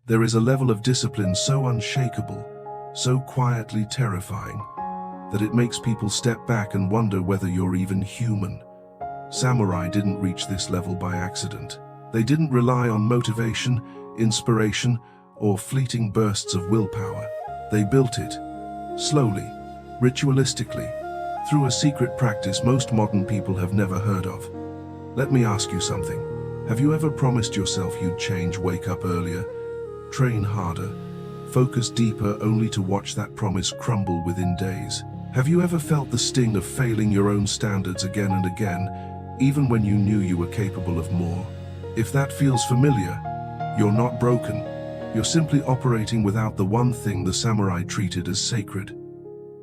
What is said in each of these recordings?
There is a level of discipline so unshakable, so quietly terrifying, that it makes people step back and wonder whether you're even human. Samurai didn't reach this level by accident. They didn't rely on motivation, inspiration, or fleeting bursts of willpower. They built it, slowly, ritualistically, through a secret practice most modern people have never heard of. Let me ask you something. Have you ever promised yourself you'd change, wake up earlier, train harder, focus deeper, only to watch that promise crumble within days? Have you ever felt the sting of failing your own standards again and again, even when you knew you were capable of more? If that feels familiar, you're not broken. You're simply operating without the one thing the samurai treated as sacred.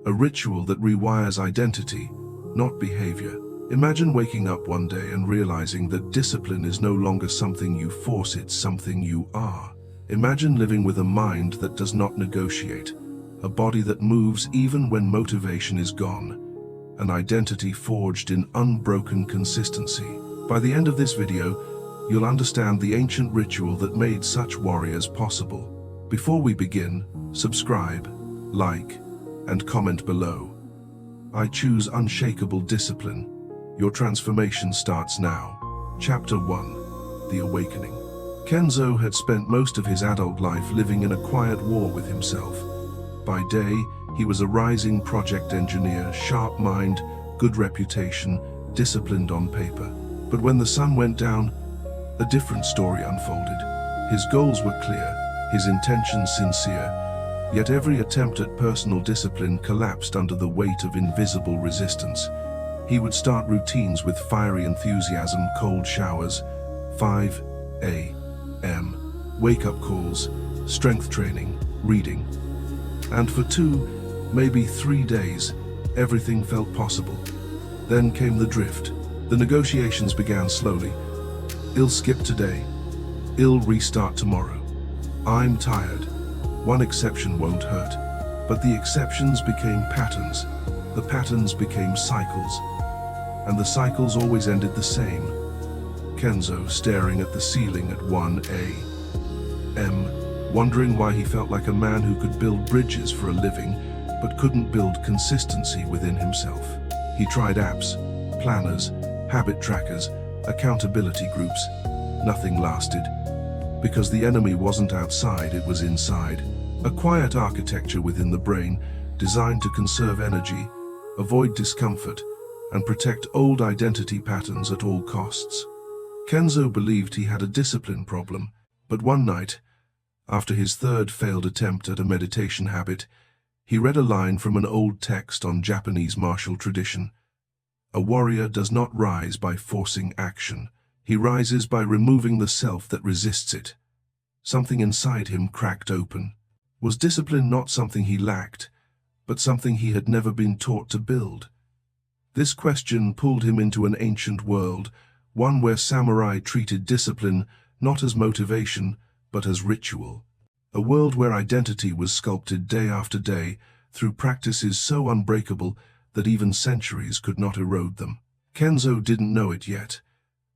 A ritual that rewires identity, not behavior. Imagine waking up one day and realizing that discipline is no longer something you force, it's something you are. Imagine living with a mind that does not negotiate, a body that moves even when motivation is gone, an identity forged in unbroken consistency. By the end of this video, you'll understand the ancient ritual that made such warriors possible. Before we begin, subscribe, like, and comment below. I choose unshakable discipline. Your transformation starts now. Chapter 1. The Awakening. Kenzo had spent most of his adult life living in a quiet war with himself. By day, he was a rising project engineer, sharp mind, good reputation, disciplined on paper. But when the sun went down, a different story unfolded. His goals were clear, his intentions sincere, yet every attempt at personal discipline collapsed under the weight of invisible resistance. He would start routines with fiery enthusiasm, cold showers, 5 a.m., wake-up calls, strength training, reading. And for 2, maybe 3 days, everything felt possible. Then came the drift. The negotiations began slowly. I'll skip today. I'll restart tomorrow. I'm tired. One exception won't hurt. But the exceptions became patterns. The patterns became cycles. And the cycles always ended the same. Kenzo staring at the ceiling at 1 a.m., wondering why he felt like a man who could build bridges for a living, but couldn't build consistency within himself. He tried apps, planners, habit trackers, accountability groups. Nothing lasted. Because the enemy wasn't outside, it was inside. A quiet architecture within the brain, designed to conserve energy, avoid discomfort, and protect old identity patterns at all costs. Kenzo believed he had a discipline problem, but one night, after his 3rd failed attempt at a meditation habit, he read a line from an old text on Japanese martial tradition. A warrior does not rise by forcing action. He rises by removing the self that resists it. Something inside him cracked open. Was discipline not something he lacked, but something he had never been taught to build? This question pulled him into an ancient world, one where samurai treated discipline not as motivation, but as ritual. A world where identity was sculpted day after day through practices so unbreakable that even centuries could not erode them. Kenzo didn't know it yet,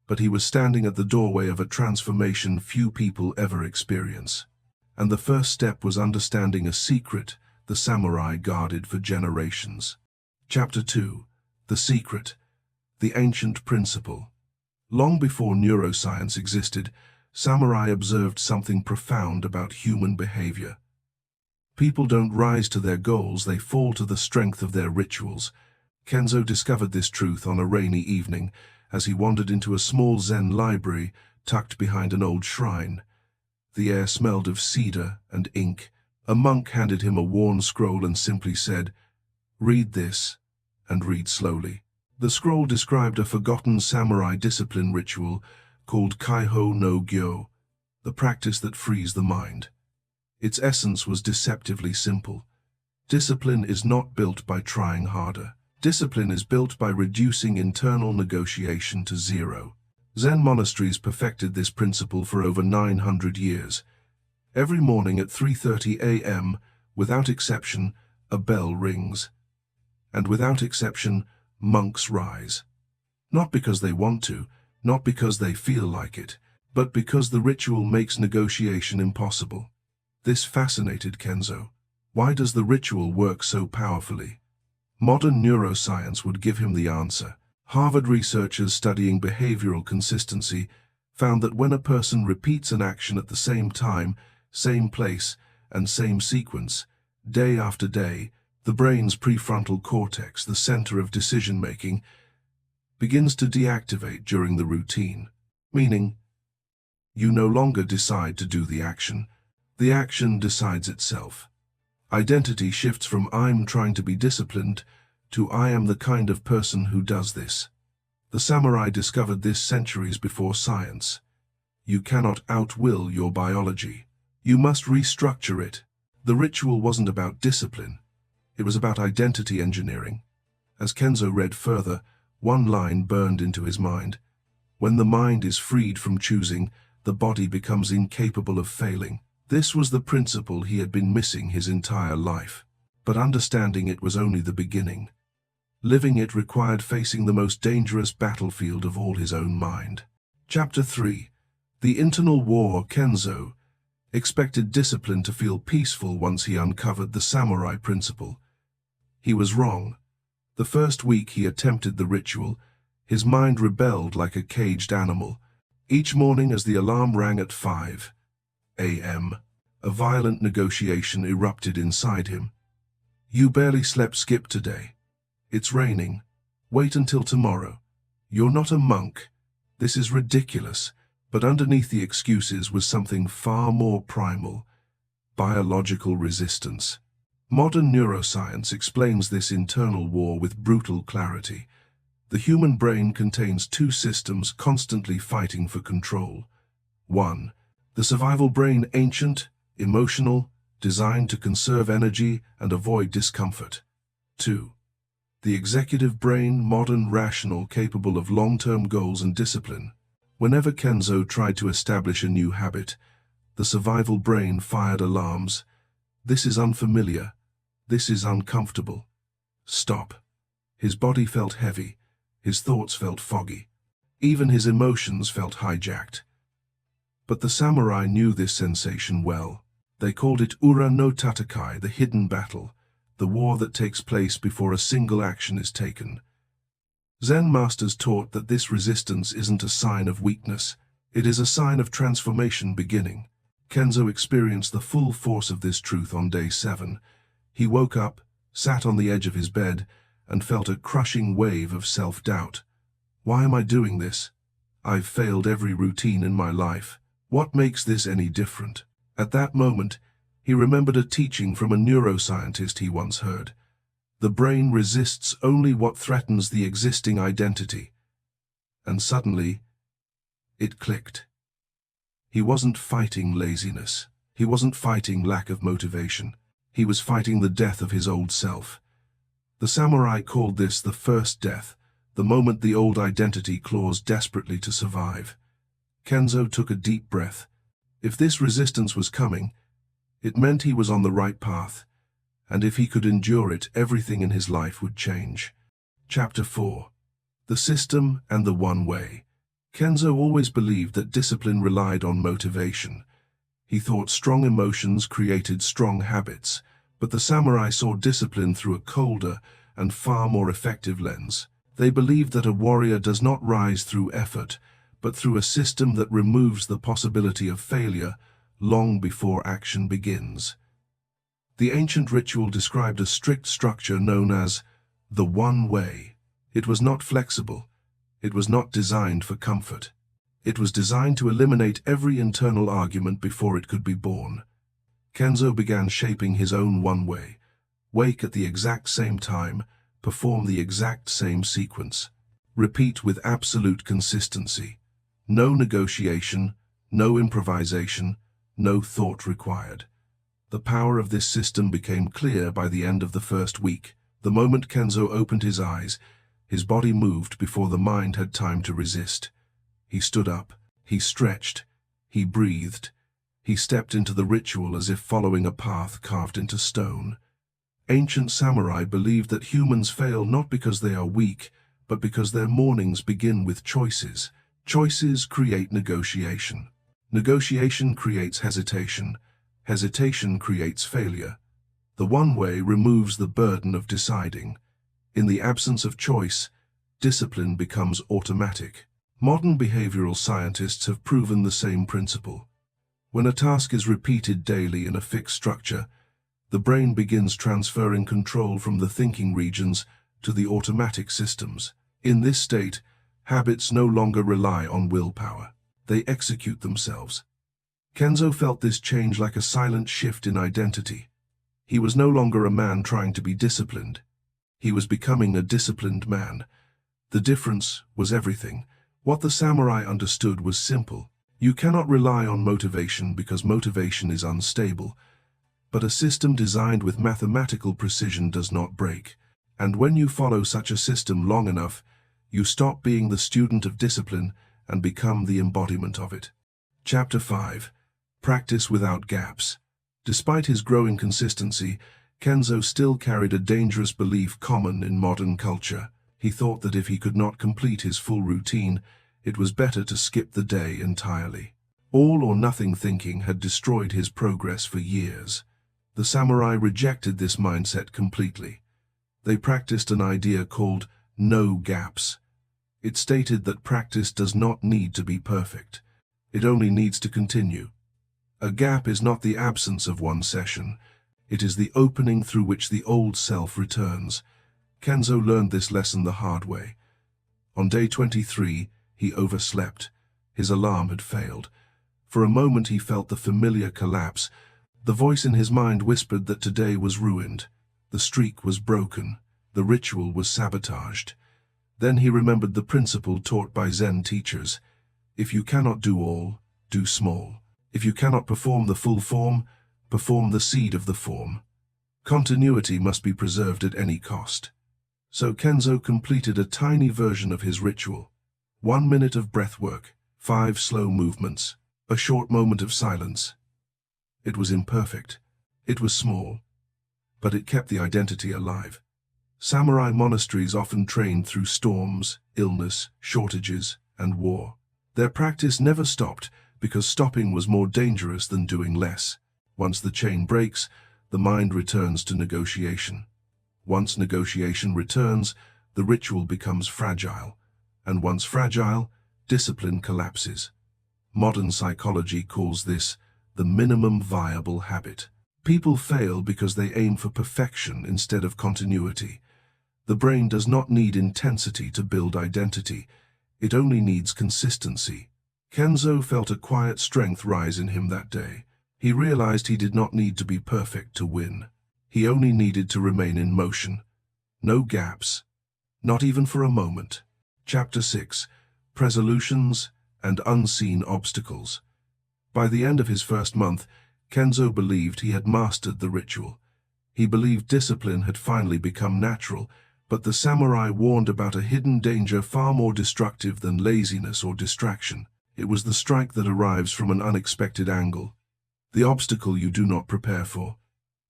but he was standing at the doorway of a transformation few people ever experience. And the first step was understanding a secret the samurai guarded for generations. Chapter 2. The Secret. The Ancient Principle. Long before neuroscience existed, samurai observed something profound about human behavior. People don't rise to their goals, they fall to the strength of their rituals. Kenzo discovered this truth on a rainy evening as he wandered into a small Zen library tucked behind an old shrine. The air smelled of cedar and ink. A monk handed him a worn scroll and simply said, "Read this, and read slowly." The scroll described a forgotten samurai discipline ritual called Kaiho no Gyo, the practice that frees the mind. Its essence was deceptively simple. Discipline is not built by trying harder. Discipline is built by reducing internal negotiation to zero. Zen monasteries perfected this principle for over 900 years. Every morning at 3:30 a.m., without exception, a bell rings. And without exception, monks rise. Not because they want to, not because they feel like it, but because the ritual makes negotiation impossible. This fascinated Kenzo. Why does the ritual work so powerfully? Modern neuroscience would give him the answer. Harvard researchers studying behavioral consistency found that when a person repeats an action at the same time, same place, and same sequence, day after day, the brain's prefrontal cortex, the center of decision-making, begins to deactivate during the routine. Meaning, you no longer decide to do the action decides itself. Identity shifts from I'm trying to be disciplined to I am the kind of person who does this. The samurai discovered this centuries before science. You cannot outwill your biology. You must restructure it. The ritual wasn't about discipline. It was about identity engineering. As Kenzo read further, one line burned into his mind. When the mind is freed from choosing, the body becomes incapable of failing. This was the principle he had been missing his entire life. But understanding it was only the beginning. Living it required facing the most dangerous battlefield of all, his own mind. Chapter 3. The Internal War. Kenzo expected discipline to feel peaceful once he uncovered the samurai principle. He was wrong. The first week he attempted the ritual, his mind rebelled like a caged animal. Each morning as the alarm rang at 5 a.m., a violent negotiation erupted inside him. You barely slept, skip today. It's raining. Wait until tomorrow. You're not a monk. This is ridiculous. But underneath the excuses was something far more primal: biological resistance. Modern neuroscience explains this internal war with brutal clarity. The human brain contains two systems constantly fighting for control. 1. The survival brain, ancient, emotional, designed to conserve energy and avoid discomfort. 2. The executive brain, modern, rational, capable of long-term goals and discipline. Whenever Kenzo tried to establish a new habit, the survival brain fired alarms. This is unfamiliar. This is uncomfortable. Stop. His body felt heavy. His thoughts felt foggy. Even his emotions felt hijacked. But the samurai knew this sensation well. They called it ura no tatakai, the hidden battle, the war that takes place before a single action is taken. Zen masters taught that this resistance isn't a sign of weakness. It is a sign of transformation beginning. Kenzo experienced the full force of this truth on day 7. He woke up, sat on the edge of his bed, and felt a crushing wave of self-doubt. Why am I doing this? I've failed every routine in my life. What makes this any different? At that moment, he remembered a teaching from a neuroscientist he once heard. The brain resists only what threatens the existing identity. And suddenly, it clicked. He wasn't fighting laziness. He wasn't fighting lack of motivation. He was fighting the death of his old self. The samurai called this the first death, the moment the old identity claws desperately to survive. Kenzo took a deep breath. If this resistance was coming, it meant he was on the right path, and if he could endure it, everything in his life would change. Chapter 4. The System and the One Way. Kenzo always believed that discipline relied on motivation. He thought strong emotions created strong habits, but the samurai saw discipline through a colder and far more effective lens. They believed that a warrior does not rise through effort, but through a system that removes the possibility of failure long before action begins. The ancient ritual described a strict structure known as the One Way. It was not flexible. It was not designed for comfort. It was designed to eliminate every internal argument before it could be born. Kenzo began shaping his own one way. Wake at the exact same time, perform the exact same sequence. Repeat with absolute consistency. No negotiation, no improvisation, no thought required. The power of this system became clear by the end of the first week. The moment Kenzo opened his eyes, his body moved before the mind had time to resist. He stood up, he stretched, he breathed. He stepped into the ritual as if following a path carved into stone. Ancient samurai believed that humans fail not because they are weak, but because their mornings begin with choices. Choices create negotiation. Negotiation creates hesitation. Hesitation creates failure. The one way removes the burden of deciding. In the absence of choice, discipline becomes automatic. Modern behavioral scientists have proven the same principle. When a task is repeated daily in a fixed structure, the brain begins transferring control from the thinking regions to the automatic systems. In this state, habits no longer rely on willpower. They execute themselves. Kenzo felt this change like a silent shift in identity. He was no longer a man trying to be disciplined. He was becoming a disciplined man. The difference was everything. What the samurai understood was simple. You cannot rely on motivation because motivation is unstable. But a system designed with mathematical precision does not break. And when you follow such a system long enough, you stop being the student of discipline and become the embodiment of it. Chapter 5. Practice without gaps. Despite his growing consistency, Kenzo still carried a dangerous belief common in modern culture. He thought that if he could not complete his full routine, it was better to skip the day entirely. All or nothing thinking had destroyed his progress for years. The samurai rejected this mindset completely. They practiced an idea called no gaps. It stated that practice does not need to be perfect. It only needs to continue. A gap is not the absence of one session. It is the opening through which the old self returns. Kenzo learned this lesson the hard way. On day 23, he overslept. His alarm had failed. For a moment he felt the familiar collapse. The voice in his mind whispered that today was ruined. The streak was broken. The ritual was sabotaged. Then he remembered the principle taught by Zen teachers. If you cannot do all, do small. If you cannot perform the full form, perform the seed of the form. Continuity must be preserved at any cost. So Kenzo completed a tiny version of his ritual. 1 minute of breath work, 5 slow movements, a short moment of silence. It was imperfect. It was small. But it kept the identity alive. Samurai monasteries often trained through storms, illness, shortages, and war. Their practice never stopped because stopping was more dangerous than doing less. Once the chain breaks, the mind returns to negotiation. Once negotiation returns, the ritual becomes fragile. And once fragile, discipline collapses. Modern psychology calls this the minimum viable habit. People fail because they aim for perfection instead of continuity. The brain does not need intensity to build identity. It only needs consistency. Kenzo felt a quiet strength rise in him that day. He realized he did not need to be perfect to win. He only needed to remain in motion. No gaps. Not even for a moment. Chapter 6. Presolutions and Unseen Obstacles. By the end of his first month, Kenzo believed he had mastered the ritual. He believed discipline had finally become natural, but the samurai warned about a hidden danger far more destructive than laziness or distraction. It was the strike that arrives from an unexpected angle, the obstacle you do not prepare for.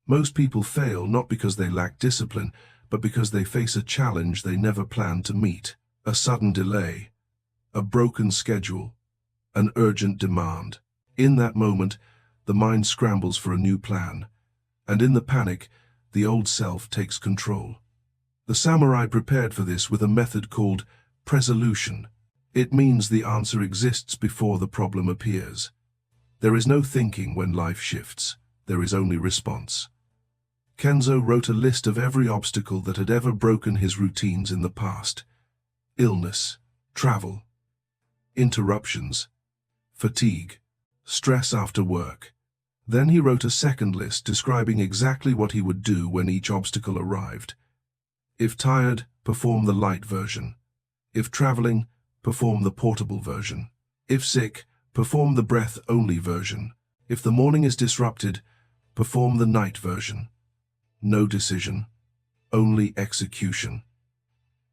Most people fail not because they lack discipline, but because they face a challenge they never planned to meet. A sudden delay, a broken schedule, an urgent demand. In that moment, the mind scrambles for a new plan, and in the panic, the old self takes control. The samurai prepared for this with a method called presolution. It means the answer exists before the problem appears. There is no thinking when life shifts. There is only response. Kenzo wrote a list of every obstacle that had ever broken his routines in the past. Illness, travel, interruptions, fatigue, stress after work. Then he wrote a second list describing exactly what he would do when each obstacle arrived. If tired, perform the light version. If traveling, perform the portable version. If sick, perform the breath-only version. If the morning is disrupted, perform the night version. No decision, only execution.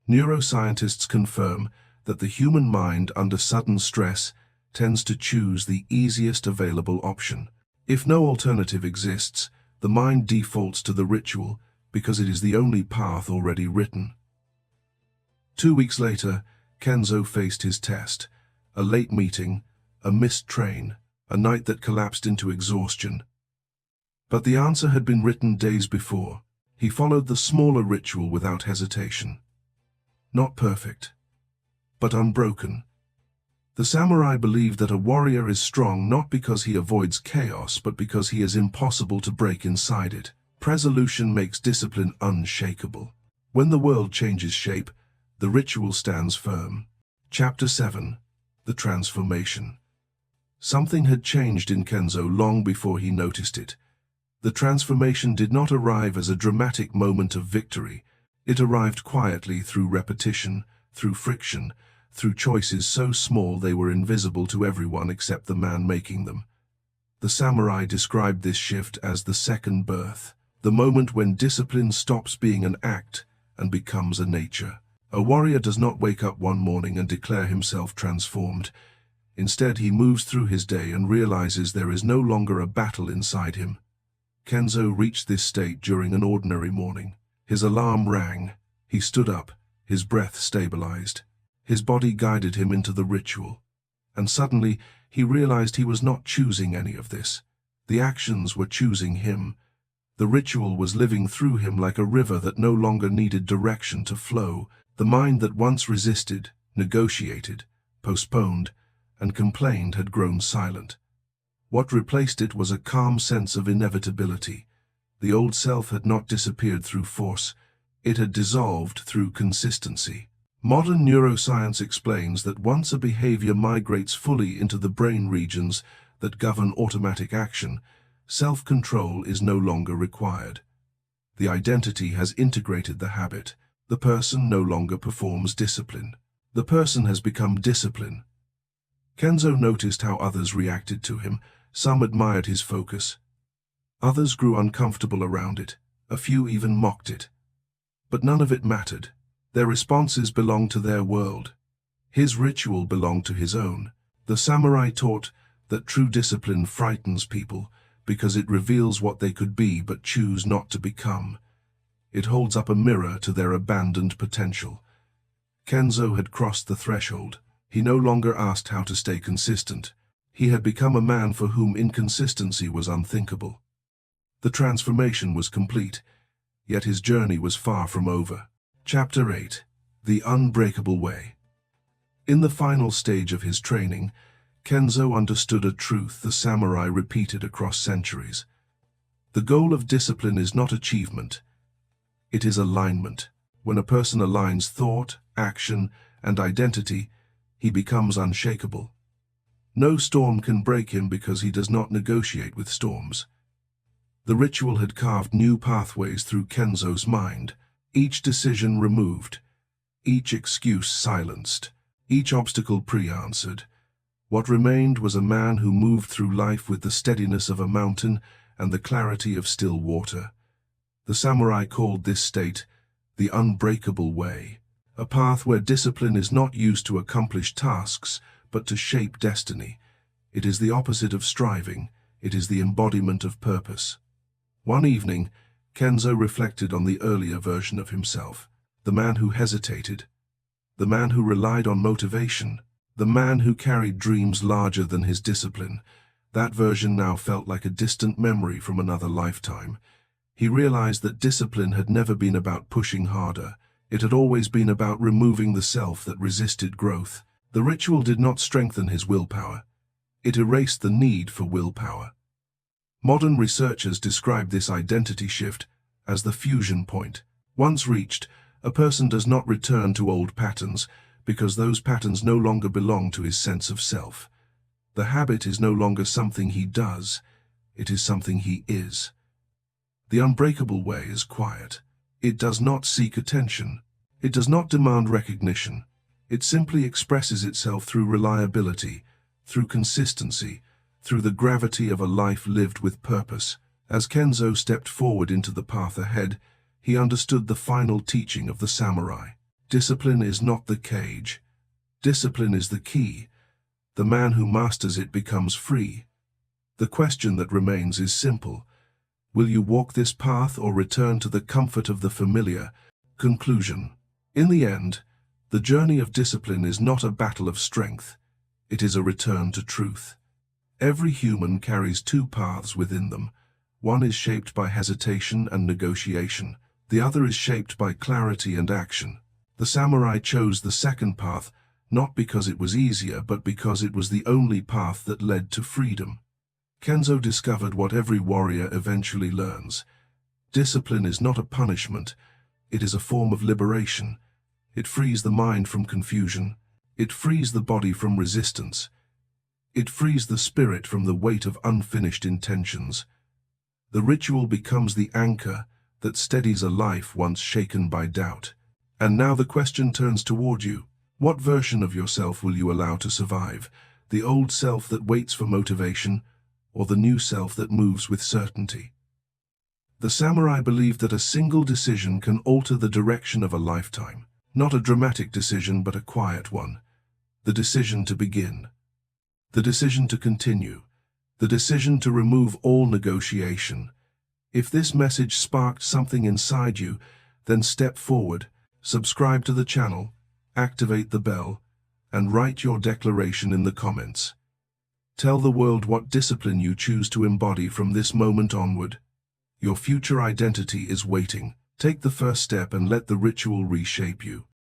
Neuroscientists confirm that the human mind under sudden stress tends to choose the easiest available option. If no alternative exists, the mind defaults to the ritual because it is the only path already written. 2 weeks later, Kenzo faced his test. A late meeting, a missed train, a night that collapsed into exhaustion. But the answer had been written days before. He followed the smaller ritual without hesitation. Not perfect, but unbroken. The samurai believed that a warrior is strong not because he avoids chaos, but because he is impossible to break inside it. Presolution makes discipline unshakable. When the world changes shape, the ritual stands firm. Chapter 7. The Transformation. Something had changed in Kenzo long before he noticed it. The transformation did not arrive as a dramatic moment of victory. It arrived quietly through repetition, through friction, through choices so small they were invisible to everyone except the man making them. The samurai described this shift as the second birth, the moment when discipline stops being an act and becomes a nature. A warrior does not wake up one morning and declare himself transformed. Instead, he moves through his day and realizes there is no longer a battle inside him. Kenzo reached this state during an ordinary morning. His alarm rang. He stood up, his breath stabilized. His body guided him into the ritual. And suddenly, he realized he was not choosing any of this. The actions were choosing him. The ritual was living through him like a river that no longer needed direction to flow. The mind that once resisted, negotiated, postponed, and complained had grown silent. What replaced it was a calm sense of inevitability. The old self had not disappeared through force. It had dissolved through consistency. Modern neuroscience explains that once a behavior migrates fully into the brain regions that govern automatic action, self-control is no longer required. The identity has integrated the habit. The person no longer performs discipline. The person has become discipline. Kenzo noticed how others reacted to him. Some admired his focus. Others grew uncomfortable around it. A few even mocked it. But none of it mattered. Their responses belonged to their world. His ritual belonged to his own. The samurai taught that true discipline frightens people because it reveals what they could be but choose not to become. It holds up a mirror to their abandoned potential. Kenzo had crossed the threshold. He no longer asked how to stay consistent. He had become a man for whom inconsistency was unthinkable. The transformation was complete, yet his journey was far from over. Chapter 8. The Unbreakable Way. In the final stage of his training, Kenzo understood a truth the samurai repeated across centuries. The goal of discipline is not achievement. It is alignment. When a person aligns thought, action, and identity, he becomes unshakable. No storm can break him because he does not negotiate with storms. The ritual had carved new pathways through Kenzo's mind, each decision removed, each excuse silenced, each obstacle pre-answered. What remained was a man who moved through life with the steadiness of a mountain and the clarity of still water. The samurai called this state the unbreakable way, a path where discipline is not used to accomplish tasks, but to shape destiny. It is the opposite of striving. It is the embodiment of purpose. One evening, Kenzo reflected on the earlier version of himself, the man who hesitated, the man who relied on motivation, the man who carried dreams larger than his discipline. That version now felt like a distant memory from another lifetime. He realized that discipline had never been about pushing harder. It had always been about removing the self that resisted growth. The ritual did not strengthen his willpower. It erased the need for willpower. Modern researchers describe this identity shift as the fusion point. Once reached, a person does not return to old patterns because those patterns no longer belong to his sense of self. The habit is no longer something he does, it is something he is. The unbreakable way is quiet. It does not seek attention. It does not demand recognition. It simply expresses itself through reliability, through consistency, through the gravity of a life lived with purpose. As Kenzo stepped forward into the path ahead, he understood the final teaching of the samurai. Discipline is not the cage. Discipline is the key. The man who masters it becomes free. The question that remains is simple. Will you walk this path or return to the comfort of the familiar? Conclusion. In the end, the journey of discipline is not a battle of strength. It is a return to truth. Every human carries two paths within them, One is shaped by hesitation and negotiation. The other is shaped by clarity and action. The samurai chose the second path, not because it was easier, but because it was the only path that led to freedom. Kenzo discovered what every warrior eventually learns. Discipline is not a punishment. It is a form of liberation. It frees the mind from confusion. It frees the body from resistance. It frees the spirit from the weight of unfinished intentions. The ritual becomes the anchor that steadies a life once shaken by doubt. And now the question turns toward you. What version of yourself will you allow to survive? The old self that waits for motivation, or the new self that moves with certainty? The samurai believed that a single decision can alter the direction of a lifetime. Not a dramatic decision, but a quiet one. The decision to begin. The decision to continue. The decision to remove all negotiation. If this message sparked something inside you, then step forward, subscribe to the channel, activate the bell, and write your declaration in the comments. Tell the world what discipline you choose to embody from this moment onward. Your future identity is waiting. Take the first step and let the ritual reshape you.